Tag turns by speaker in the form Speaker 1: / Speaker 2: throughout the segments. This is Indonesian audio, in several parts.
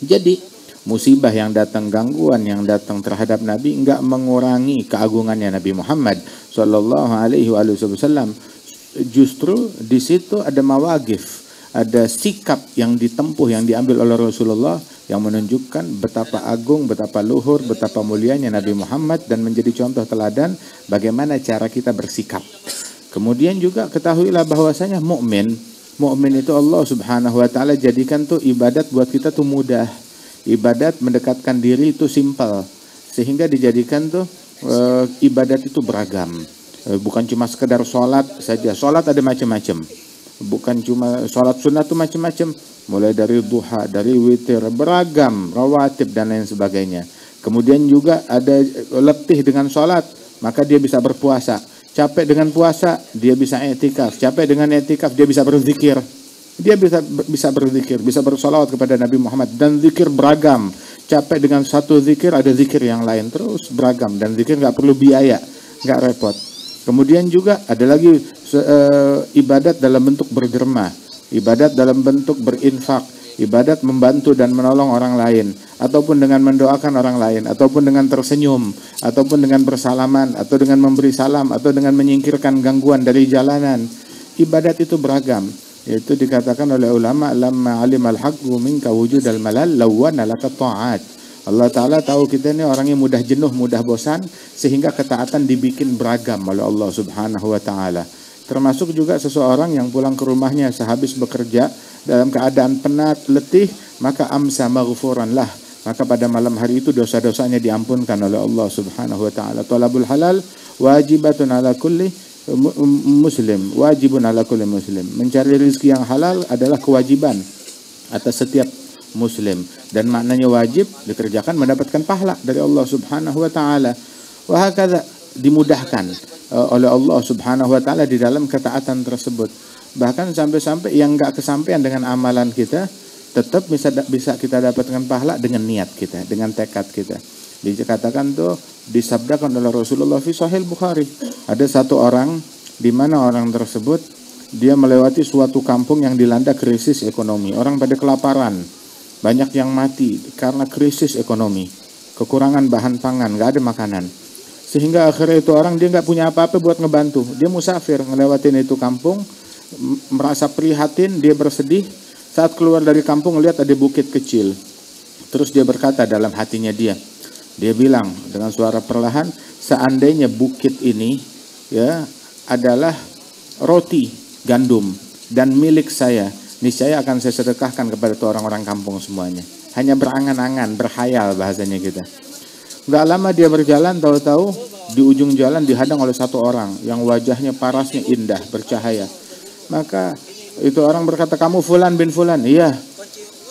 Speaker 1: Jadi musibah yang datang, gangguan yang datang terhadap Nabi enggak mengurangi keagungannya Nabi Muhammad sallallahu alaihi wasallam. Justru di situ ada mawaqif, ada sikap yang ditempuh, yang diambil oleh Rasulullah yang menunjukkan betapa agung, betapa luhur, betapa mulianya Nabi Muhammad dan menjadi contoh teladan bagaimana cara kita bersikap. Kemudian juga ketahuilah bahwasanya mukmin itu Allah Subhanahu wa taala jadikan tuh ibadat buat kita tuh mudah. Ibadat mendekatkan diri itu simpel, sehingga dijadikan tuh ibadat itu beragam. Bukan cuma sekedar sholat saja. Sholat ada macam-macam. Bukan cuma sholat sunnah itu macam-macam. Mulai dari duha, dari witir, beragam, rawatib dan lain sebagainya. Kemudian juga ada letih dengan sholat, maka dia bisa berpuasa. Capek dengan puasa, dia bisa i'tikaf. Capek dengan i'tikaf, dia bisa berzikir. Dia bisa berzikir, bisa bersolawat kepada Nabi Muhammad, dan zikir beragam. Capek dengan satu zikir, ada zikir yang lain, terus beragam, dan zikir nggak perlu biaya, nggak repot. Kemudian juga ada lagi ibadat dalam bentuk berderma, ibadat dalam bentuk berinfak, ibadat membantu dan menolong orang lain, ataupun dengan mendoakan orang lain, ataupun dengan tersenyum, ataupun dengan bersalaman, atau dengan memberi salam, atau dengan menyingkirkan gangguan dari jalanan. Ibadat itu beragam. Itu dikatakan oleh ulama, lamma alimal haqqu minka wujudal malal lawana laka ta'at. Allah Ta'ala tahu kita ini orang yang mudah jenuh, mudah bosan, sehingga ketaatan dibikin beragam oleh Allah Subhanahu wa Ta'ala. Termasuk juga seseorang yang pulang ke rumahnya sehabis bekerja dalam keadaan penat, letih, maka amsa maghfuran lah. Maka pada malam hari itu dosa-dosanya diampunkan oleh Allah Subhanahu wa Ta'ala. Talabul halal wajibatun ala kulli muslim, wajibun ala kulli muslim. Mencari rezeki yang halal adalah kewajiban atas setiap muslim, dan maknanya wajib dikerjakan mendapatkan pahala dari Allah Subhanahu wa taala. Wa hakadha, dimudahkan oleh Allah Subhanahu wa taala di dalam ketaatan tersebut. Bahkan sampai-sampai yang enggak kesampaian dengan amalan kita tetap bisa kita dapatkan pahala dengan niat kita, dengan tekad kita. Dikatakan tuh, disabdakan oleh Rasulullah fi Sahih Bukhari, ada satu orang di mana orang tersebut dia melewati suatu kampung yang dilanda krisis ekonomi. Orang pada kelaparan, banyak yang mati karena krisis ekonomi, kekurangan bahan pangan, nggak ada makanan. Sehingga akhirnya itu orang dia nggak punya apa-apa buat ngebantu. Dia musafir ngelewatin itu kampung, merasa prihatin, dia bersedih. Saat keluar dari kampung lihat ada bukit kecil. Terus dia berkata dalam hatinya dia bilang dengan suara perlahan, seandainya bukit ini ya adalah roti gandum dan milik saya, niscaya akan saya sedekahkan kepada orang-orang kampung semuanya. Hanya berangan-angan, berhayal bahasanya kita. Gak lama dia berjalan, tahu-tahu di ujung jalan dihadang oleh satu orang yang wajahnya parasnya indah, bercahaya. Maka itu orang berkata, kamu Fulan bin Fulan? Iya.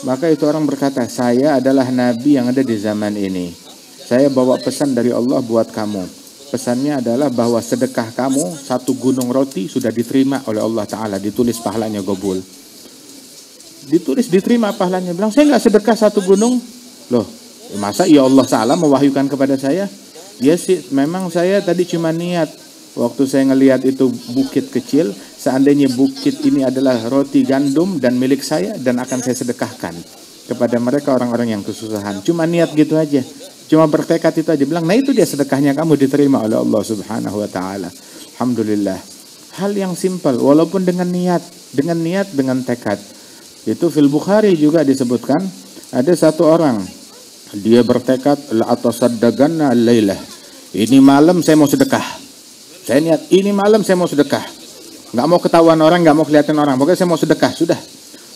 Speaker 1: Maka itu orang berkata, saya adalah nabi yang ada di zaman ini. Saya bawa pesan dari Allah buat kamu. Pesannya adalah bahwa sedekah kamu satu gunung roti sudah diterima oleh Allah Ta'ala. Ditulis pahalanya gobul. Ditulis diterima pahalanya. Bilang, saya nggak sedekah satu gunung. Loh, masa ya Allah Ta'ala mewahyukan kepada saya? Ya sih, memang saya tadi cuma niat. Waktu saya ngelihat itu bukit kecil, seandainya bukit ini adalah roti gandum dan milik saya, dan akan saya sedekahkan kepada mereka orang-orang yang kesusahan. Cuma niat gitu aja. Cuma bertekad itu aja. Bilang, nah itu dia sedekahnya kamu diterima oleh Allah Subhanahu wa Ta'ala. Alhamdulillah. Hal yang simpel, walaupun dengan niat, dengan tekad. Itu fil Bukhari juga disebutkan, ada satu orang, dia bertekad, la'atasaddaganna al-lailah. Ini malam saya mau sedekah. Saya niat, ini malam saya mau sedekah. Nggak mau ketahuan orang, nggak mau kelihatan orang. Pokoknya saya mau sedekah, sudah.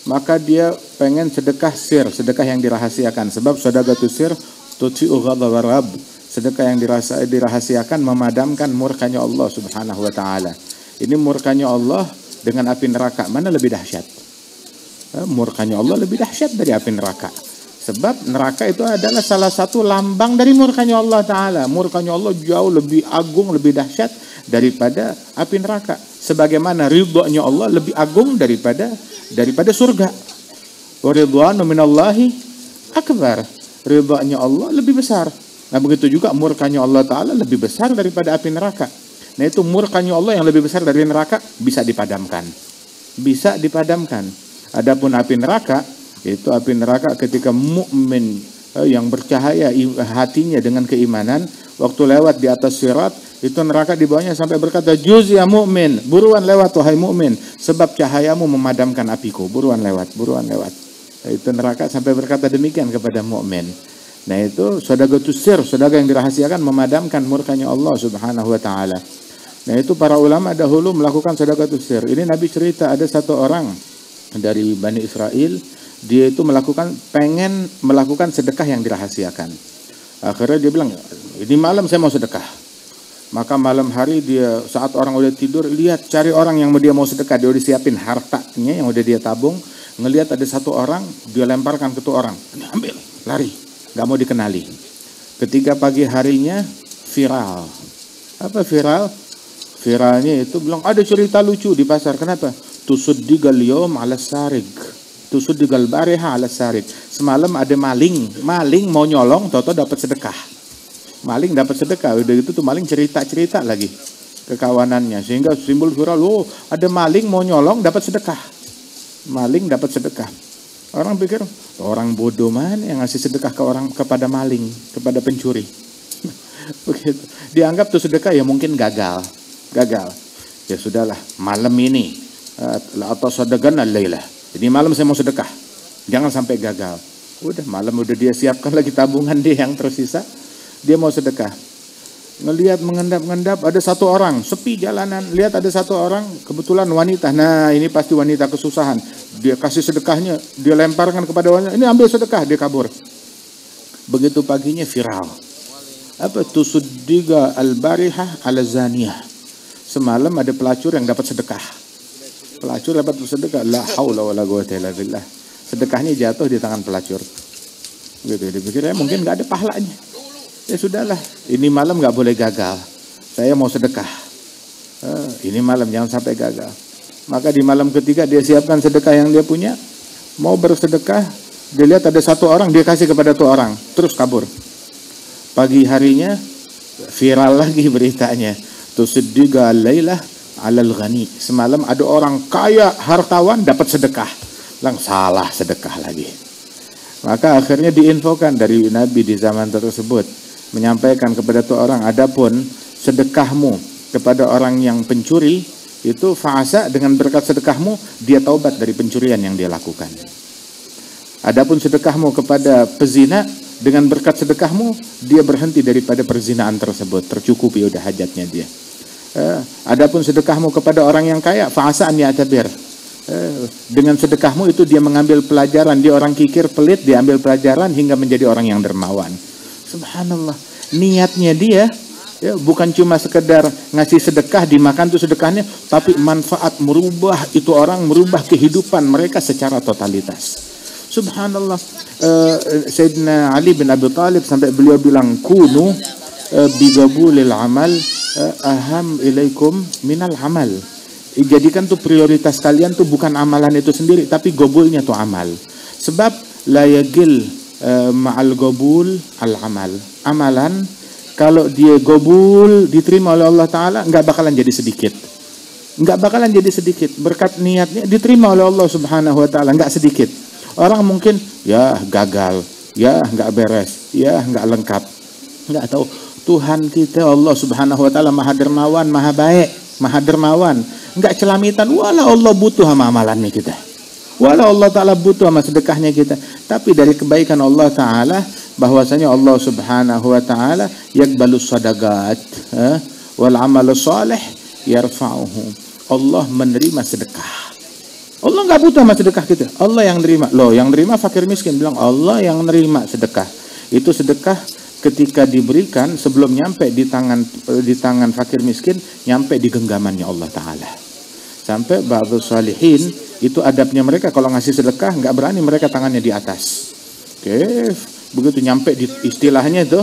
Speaker 1: Maka dia pengen sedekah sir, sedekah yang dirahasiakan. Sebab sedekah sir tutfi'u ghadab Rabb. Sedekah yang dirahasiakan memadamkan murkanya Allah Subhanahu wa Ta'ala. Ini murkanya Allah dengan api neraka. Mana lebih dahsyat? Murkanya Allah lebih dahsyat dari api neraka. Sebab neraka itu adalah salah satu lambang dari murkanya Allah Ta'ala. Murkanya Allah jauh lebih agung, lebih dahsyat daripada api neraka. Sebagaimana ridhonya Allah lebih agung daripada surga. Wa ridwanu minallahi akbar. Ridhonya Allah lebih besar. Nah begitu juga murkanya Allah Ta'ala lebih besar daripada api neraka. Nah itu murkanya Allah yang lebih besar dari neraka bisa dipadamkan. Bisa dipadamkan. Adapun api neraka Itu api neraka ketika mukmin yang bercahaya hatinya dengan keimanan, waktu lewat di atas sirat, itu neraka di bawahnya sampai berkata, "Juz ya mukmin, buruan lewat wahai mukmin, sebab cahayamu memadamkan apiku, buruan lewat, buruan lewat." Itu neraka sampai berkata demikian kepada mukmin. Nah, itu sedekahus sir, sedekah yang dirahasiakan memadamkan murkanya Allah Subhanahu wa taala. Nah, itu para ulama dahulu melakukan sedekahus sir. Ini Nabi cerita ada satu orang dari Bani Israel, dia itu pengen melakukan sedekah yang dirahasiakan. Akhirnya dia bilang, "Ini malam saya mau sedekah." Maka malam hari dia saat orang udah tidur, lihat cari orang yang dia mau sedekah, dia udah siapin hartanya yang udah dia tabung, ngelihat ada satu orang, dia lemparkan ke tuh orang. "Ini ambil, lari." Gak mau dikenali. Ketika pagi harinya viral. Apa viral? Viralnya itu bilang ada cerita lucu di pasar. Kenapa? Tusuddigal yawm ala sarig. Tusuddigal bariha ala sarig. Semalam ada maling mau nyolong, toto dapat sedekah. Maling dapat sedekah. Udah gitu tuh maling cerita-cerita lagi ke kawanannya, sehingga simbol viral. Oh, ada maling mau nyolong dapat sedekah. Maling dapat sedekah. Orang pikir, orang bodoh mana yang ngasih sedekah kepada maling, kepada pencuri. Begitu. Dianggap tuh sedekah ya mungkin gagal. Ya sudahlah, malam ini atau sedekah al-lailah. Jadi malam saya mau sedekah. Jangan sampai gagal. Udah malam udah dia siapkan lagi tabungan dia yang tersisa. Dia mau sedekah. Ngelihat mengendap-endap ada satu orang sepi jalanan, lihat ada satu orang kebetulan wanita. Nah, ini pasti wanita kesusahan. Dia kasih sedekahnya, dia lemparkan kepada wanita, "Ini ambil sedekah," dia kabur. Begitu paginya viral. Apa? Tusuddiga al-barihah ala zaniyah. Semalam ada pelacur yang dapat sedekah. Pelacur dapat sedekah. La haula wala quwwata illa billah. Sedekahnya jatuh di tangan pelacur. Gitu, dipikirnya mungkin nggak ada pahalanya. Ya sudahlah, ini malam nggak boleh gagal. Saya mau sedekah. Ini malam jangan sampai gagal. Maka di malam ketiga dia siapkan sedekah yang dia punya. Mau bersedekah, dia lihat ada satu orang, dia kasih kepada tuh orang, terus kabur. Pagi harinya viral lagi beritanya. Tusuddiga al-lailah 'alal ghani. Semalam ada orang kaya hartawan dapat sedekah. Salah sedekah lagi. Maka akhirnya diinfokan dari Nabi di zaman tersebut, menyampaikan kepada tuh orang, adapun sedekahmu kepada orang yang pencuri itu fa'asa, dengan berkat sedekahmu dia taubat dari pencurian yang dia lakukan. Adapun sedekahmu kepada pezina, dengan berkat sedekahmu dia berhenti daripada perzinaan tersebut, tercukupi udah hajatnya dia. Adapun sedekahmu kepada orang yang kaya, fa'asa an ya'tabir. Dengan sedekahmu itu dia mengambil pelajaran, dia orang kikir pelit, dia ambil pelajaran hingga menjadi orang yang dermawan. Subhanallah, niatnya dia ya, bukan cuma sekedar ngasih sedekah, dimakan tuh sedekahnya, tapi manfaat merubah itu orang, merubah kehidupan mereka secara totalitas. Subhanallah, Sayyidina Ali bin Abi Thalib sampai beliau bilang, "Kunu bigabulil amal aham ilaikum minal amal." Jadikan tuh prioritas kalian tuh bukan amalan itu sendiri, tapi gobulnya tuh amal. Sebab la yagil ma'al gobul al-amal. Amalan kalau dia gobul diterima oleh Allah Ta'ala nggak bakalan jadi sedikit. Nggak bakalan jadi sedikit. Berkat niatnya diterima oleh Allah Subhanahu Wa Ta'ala nggak sedikit. Orang mungkin ya gagal, ya nggak beres, ya nggak lengkap. Nggak tahu. Tuhan kita Allah Subhanahu Wa Ta'ala maha dermawan, maha baik, maha dermawan. Nggak celamitan. Walau Allah butuh sama amalannya kita. Walau Allah Ta'ala butuh sama sedekahnya kita. Tapi dari kebaikan Allah Ta'ala, bahwasanya Allah Subhanahu Wa Ta'ala yakbalus sadaqat wal amalu salih yarfa'uhu. Allah menerima sedekah. Allah nggak butuh sama sedekah kita. Allah yang nerima. Loh, yang nerima fakir miskin. Bilang Allah yang nerima sedekah. Itu sedekah ketika diberikan sebelum nyampe di tangan fakir miskin, nyampe di genggamannya Allah Ta'ala. Sampai ba'du salihin itu adabnya mereka kalau ngasih sedekah nggak berani mereka tangannya di atas. Oke, begitu nyampe di istilahnya itu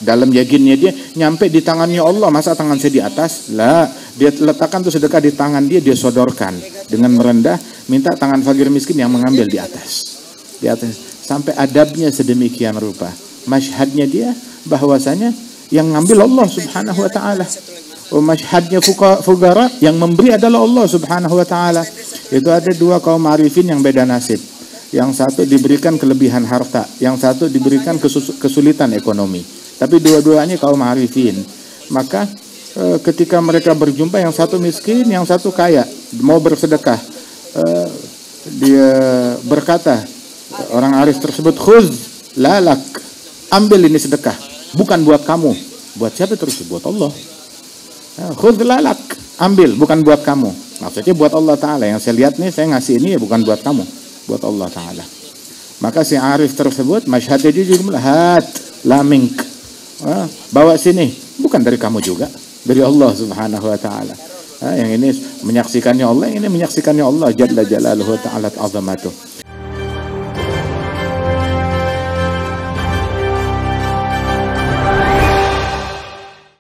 Speaker 1: dalam yakinnya dia nyampe di tangannya Allah, masa tangan saya di atas? Lah, dia letakkan tuh sedekah di tangan dia sodorkan dengan merendah, minta tangan fakir miskin yang mengambil di atas. Di atas sampai adabnya sedemikian rupa. Masyhadnya dia bahwasanya yang ngambil Allah Subhanahu Wa Ta'ala. Masyhadnya fuqara yang memberi adalah Allah Subhanahu Wa Ta'ala. Itu ada dua kaum arifin yang beda nasib. yang satu diberikan kelebihan harta, yang satu diberikan kesulitan ekonomi. Tapi dua-duanya kaum arifin. Maka ketika mereka berjumpa, yang satu miskin, yang satu kaya, mau bersedekah, dia berkata, orang arif tersebut, khuz lalak, ambil ini sedekah, bukan buat kamu. Buat siapa terus? Buat Allah. Khuz lalak, ambil, bukan buat kamu. Maksudnya buat Allah Ta'ala. Yang saya lihat nih, saya ngasih ini ya bukan buat kamu, buat Allah Ta'ala. Maka si arif tersebut, masyhadnya juga hat lamink, bawa sini, bukan dari kamu juga, dari Allah Subhanahu Wa Ta'ala. Yang ini menyaksikannya Allah, yang ini menyaksikannya Allah Jalla Jalaluhu Ta'ala azamatuh.